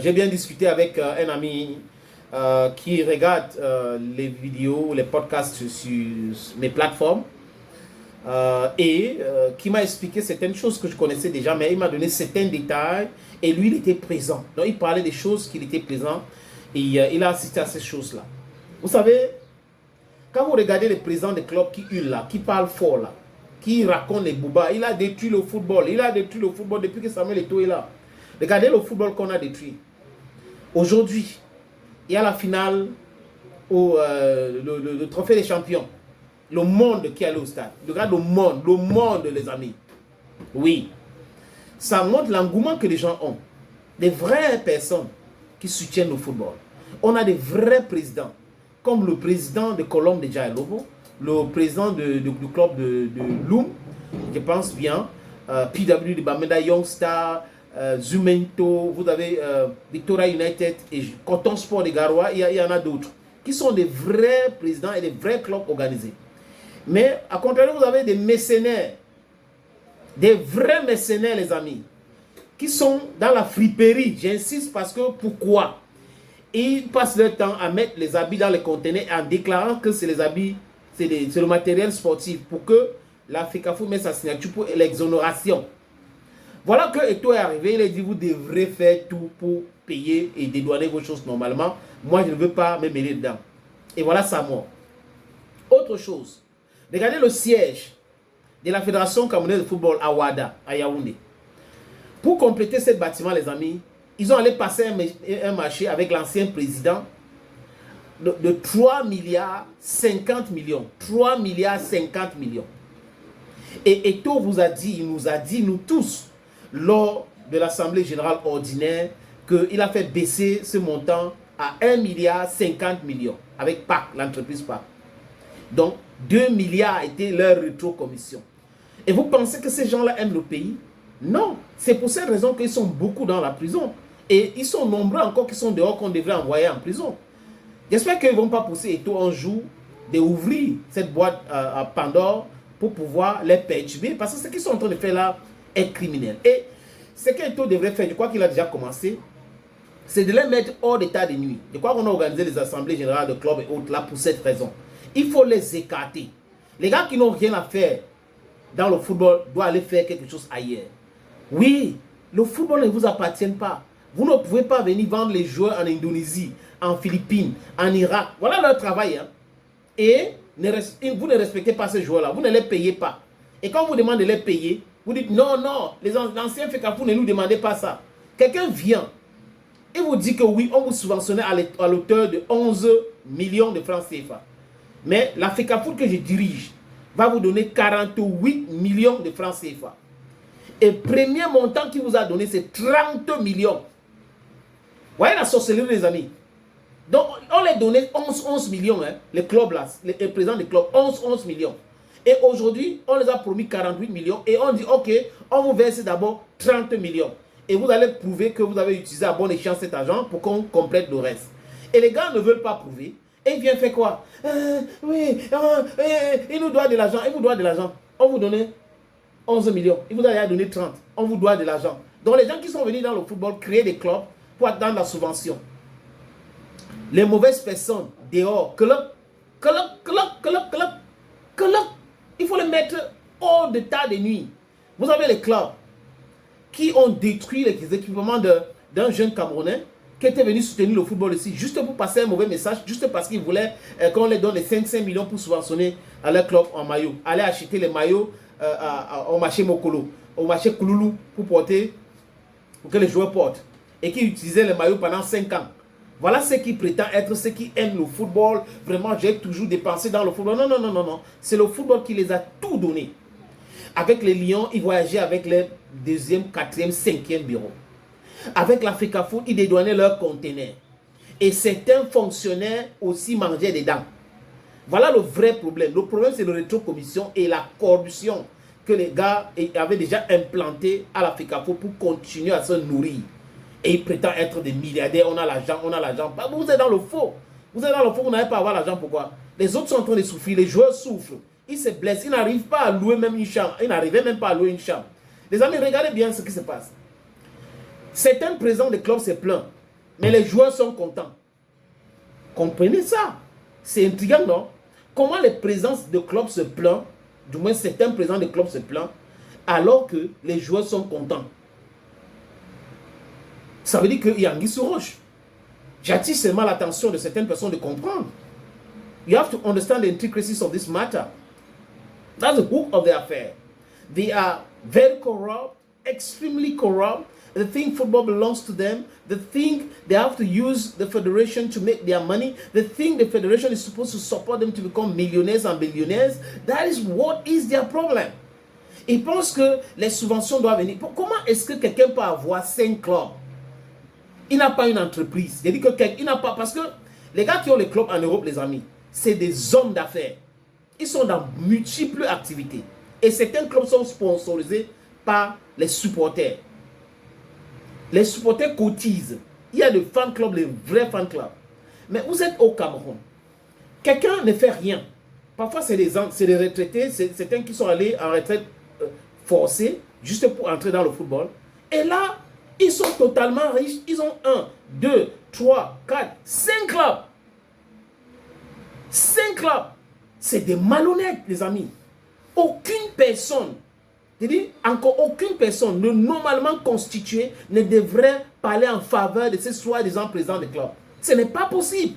J'ai bien discuté avec un ami qui regarde les vidéos, les podcasts sur mes plateformes et qui m'a expliqué certaines choses que je connaissais déjà, mais il m'a donné certains détails et lui, il était présent. Donc, il parlait des choses qu'il était présent et il a assisté à ces choses-là. Vous savez, quand vous regardez les présidents des clubs qui hurlent là, qui parlent fort là, qui racontent les boubas, il a détruit le football. Il a détruit le football depuis que Samuel Eto'o est là. Regardez le football qu'on a détruit. Aujourd'hui, il y a la finale, le trophée des champions. Le monde qui est allé au stade. Regarde le monde les amis. Oui. Ça montre l'engouement que les gens ont. Des vraies personnes qui soutiennent le football. On a des vrais présidents. Comme le président de Colombe de Jailobo, le président du club de Loum, je pense bien, PW de Bamenda Youngstar, Zumento, vous avez Victoria United et Coton Sport de Garoua, il y en a d'autres, qui sont des vrais présidents et des vrais clubs organisés. Mais à contraire, vous avez des mercenaires, des vrais mercenaires les amis, qui sont dans la friperie, j'insiste parce que pourquoi? Ils passent leur temps à mettre les habits dans les conteneurs en déclarant que c'est les habits, c'est le matériel sportif pour que la FECAFOOT mette sa signature pour l'exonération. Voilà que Eto'o est arrivé, il a dit vous devrez faire tout pour payer et dédouaner vos choses normalement. Moi je ne veux pas me mêler dedans. Et voilà sa mort. Autre chose, regardez le siège de la Fédération camerounaise de football à Ouada, à Yaoundé. Pour compléter ce bâtiment les amis, ils ont allé passer un marché avec l'ancien président de 3 milliards 50 millions. 3 milliards 50 millions. Et Eto'o vous a dit, il nous a dit, nous tous, lors de l'Assemblée générale ordinaire, qu'il a fait baisser ce montant à 1 milliard 50 millions avec PAC, l'entreprise PAC. Donc, 2 milliards étaient leur rétro-commission. Et vous pensez que ces gens-là aiment le pays? Non. C'est pour cette raison qu'ils sont beaucoup dans la prison. Et ils sont nombreux encore qui sont dehors qu'on devrait envoyer en prison. J'espère qu'ils ne vont pas pousser Eto'o un jour d'ouvrir cette boîte à Pandore pour pouvoir les perturber. Parce que ce qu'ils sont en train de faire là est criminel. Et ce qu'Eto'o devrait faire, je crois qu'il a déjà commencé, c'est de les mettre hors d'état de nuit. Je crois qu'on a organisé les assemblées générales de clubs et autres là pour cette raison. Il faut les écarter. Les gars qui n'ont rien à faire dans le football doivent aller faire quelque chose ailleurs. Oui, le football ne vous appartient pas. Vous ne pouvez pas venir vendre les joueurs en Indonésie, en Philippines, en Irak. Voilà leur travail. Hein. Et vous ne respectez pas ces joueurs-là. Vous ne les payez pas. Et quand on vous demande de les payer, vous dites non, non, les anciens FECAFOOT ne nous demandez pas ça. Quelqu'un vient et vous dit que oui, on vous subventionnait à l'auteur de 11 millions de francs CFA. Mais la FECAFOOT que je dirige va vous donner 48 millions de francs CFA. Et le premier montant qu'il vous a donné, c'est 30 millions. Vous voyez la sorcellerie, les amis. Donc, on les donnait 11 millions, hein, les clubs là, les présidents des clubs, 11 millions. Et aujourd'hui, on les a promis 48 millions et on dit, ok, on vous verse d'abord 30 millions. Et vous allez prouver que vous avez utilisé à bon escient cet argent pour qu'on complète le reste. Et les gars ne veulent pas prouver. Et ils viennent faire quoi? Il nous doit de l'argent, il vous doit de l'argent. On vous donnait 11 millions, il vous a donné 30. On vous doit de l'argent. Donc les gens qui sont venus dans le football créer des clubs pour attendre la subvention. Les mauvaises personnes dehors, il faut les mettre hors d'état de nuit. Vous avez les clubs qui ont détruit les équipements d'un jeune Camerounais qui était venu soutenir le football ici, juste pour passer un mauvais message, juste parce qu'ils voulaient qu'on les donne les 5 millions pour subventionner à leur club en maillot. Aller acheter les maillots au marché Mokolo, au marché Kouloulou pour que les joueurs portent. Et qui utilisaient les maillots pendant 5 ans. Voilà ce qui prétend être ceux qui aiment le football. Vraiment, j'ai toujours dépensé dans le football. Non, non, non, non, non. C'est le football qui les a tout donné. Avec les Lions, ils voyageaient avec les 2e, 4e, 5e bureaux. Avec la FECAFOOT, ils dédouanaient leurs conteneurs. Et certains fonctionnaires aussi mangeaient dedans. Voilà le vrai problème. Le problème, c'est le rétro-commission et la corruption que les gars avaient déjà implanté à la FECAFOOT pour continuer à se nourrir. Et ils prétendent être des milliardaires. On a l'argent, on a l'argent. Vous êtes dans le faux. Vous êtes dans le faux, vous n'avez pas à avoir l'argent. Pourquoi? Les autres sont en train de souffrir. Les joueurs souffrent. Ils se blessent. Ils n'arrivent pas à louer même une chambre. Ils n'arrivaient même pas à louer une chambre. Les amis, regardez bien ce qui se passe. Certains présidents de clubs se plaignent, mais les joueurs sont contents. Comprenez ça. C'est intriguant, non? Comment les présidents de clubs se plaignent, du moins certains présidents de clubs se plaignent, alors que les joueurs sont contents. Ça veut dire qu'il y a anguille sous roche. J'attire seulement l'attention de certaines personnes de comprendre. You have to understand the intricacies of this matter. That's the hook of the affair. They are very corrupt, extremely corrupt. They think football belongs to them. They think they have to use the federation to make their money. They think the federation is supposed to support them to become millionaires and billionaires. That is what is their problem. Ils pensent que les subventions doivent venir. Comment est-ce que quelqu'un peut avoir 5 clubs? Il n'a pas une entreprise. Il dit que il n'a pas, parce que les gars qui ont les clubs en Europe, les amis, c'est des hommes d'affaires. Ils sont dans multiples activités. Et certains clubs sont sponsorisés par les supporters. Les supporters cotisent. Il y a des fan clubs, les vrais fan clubs. Mais vous êtes au Cameroun. Quelqu'un ne fait rien. Parfois, c'est des retraités, c'est certains qui sont allés en retraite forcée, juste pour entrer dans le football. Et là, ils sont totalement riches. Ils ont 1, 2, 3, 4, 5 clubs. 5 clubs. C'est des malhonnêtes, les amis. Aucune personne, c'est-à-dire encore aucune personne normalement constituée ne devrait parler en faveur de ces soi-disant présidents de clubs. Ce n'est pas possible.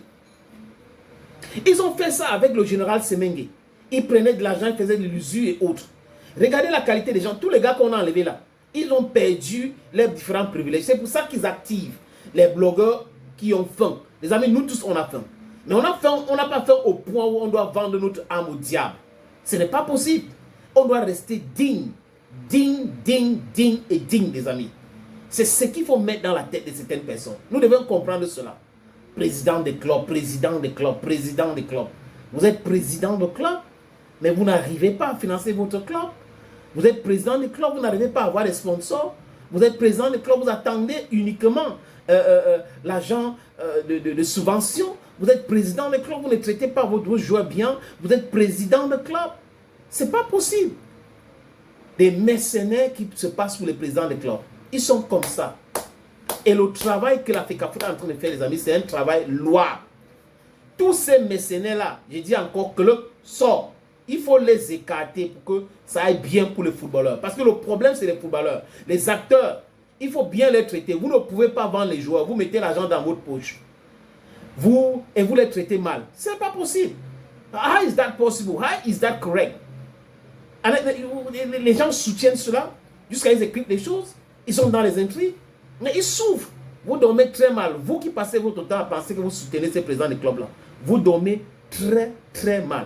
Ils ont fait ça avec le général Semengue. Ils prenaient de l'argent, ils faisaient de l'usure et autres. Regardez la qualité des gens. Tous les gars qu'on a enlevés là, ils ont perdu leurs différents privilèges. C'est pour ça qu'ils activent les blogueurs qui ont faim. Les amis, nous tous, on a faim. Mais on n'a pas faim au point où on doit vendre notre âme au diable. Ce n'est pas possible. On doit rester digne. Digne, digne, digne et digne, les amis. C'est ce qu'il faut mettre dans la tête de certaines personnes. Nous devons comprendre cela. Président des clubs, président des clubs, président des clubs. Vous êtes président de club, mais vous n'arrivez pas à financer votre club. Vous êtes président des clubs, vous n'arrivez pas à avoir des sponsors. Vous êtes président des clubs, vous attendez uniquement l'argent de subvention. Vous êtes président des clubs, vous ne traitez pas vos joueurs bien. Vous êtes président de club. Ce n'est pas possible. Des mercenaires qui se passent pour les présidents des clubs. Ils sont comme ça. Et le travail que la FECAFOOT est en train de faire, les amis, c'est un travail louable. Tous ces mercenaires-là, je dis encore que le sort. Il faut les écarter pour que ça aille bien pour les footballeurs. Parce que le problème, c'est les footballeurs. Les acteurs, il faut bien les traiter. Vous ne pouvez pas vendre les joueurs. Vous mettez l'argent dans votre poche. Vous les traitez mal. Ce n'est pas possible. How is that possible? How is that correct? Les gens soutiennent cela jusqu'à ils écrivent des choses. Ils sont dans les intrigues. Mais ils souffrent. Vous dormez très mal. Vous qui passez votre temps à penser que vous soutenez ces présidents des clubs-là, vous dormez très, très mal.